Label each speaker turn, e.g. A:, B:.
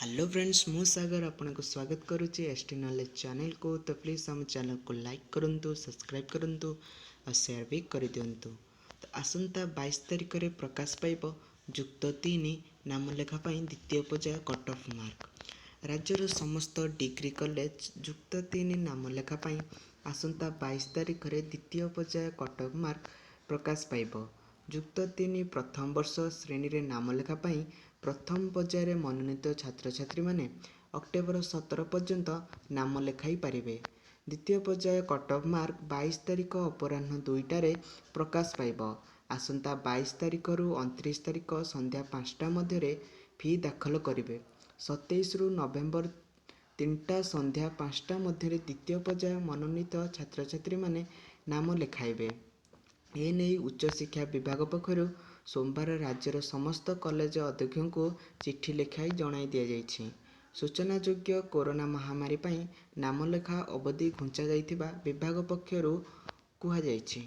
A: Hello friends मु सागर आपको स्वागत करुच्ची एसटी नॉलेज चैनल को। तो प्लीज़ आम चैनल को लाइक करूँ, सब्सक्राइब करूँ और शेयर भी कर दिंतु। तो आसंता 22 तारिख में प्रकाश पाइब जुक्त 3 नाम लेखा द्वितीय पर्याय कट ऑफ मार्क। राज्यर समस्त डिग्री कॉलेज जुक्त 3 नाम लेखा आसंता 22 तारिख में द्वितीय पर्याय कट ऑफ मार्क प्रकाश पाइब। जुक्त 3 प्रथम वर्ष श्रेणी रे नाम लेखा प्रथम पर्यायर मनोनीत छात्र छात्री माने अक्टोबर 17 पर्यंत नाम लेखाई पारिबे। द्वितीय पर्याय कट ऑफ मार्क 22 तारिख अपराह्न 2टार प्रकाश पाइब। आसंता 22 तारिख रु 29 तारिख संध्या 5टा मध्य फी दाखल करेंगे। 27 नवेम्बर 3टा संध्या 5टा मध्य द्वितीय पर्याय मनोनीत छात्र छात्री माने नाम लेखाइबे। एने उच्च शिक्षा विभाग पक्षर सोमवार राज्यर समस्त कॉलेज अध्यक्ष को चिठी लिखाई जणाई दि जाइछि। सूचनायोग्य कोरोना महामारी नामलेखा अवधि घुंचा जाइथिबा विभाग पक्षर कहुଯାଇଛି।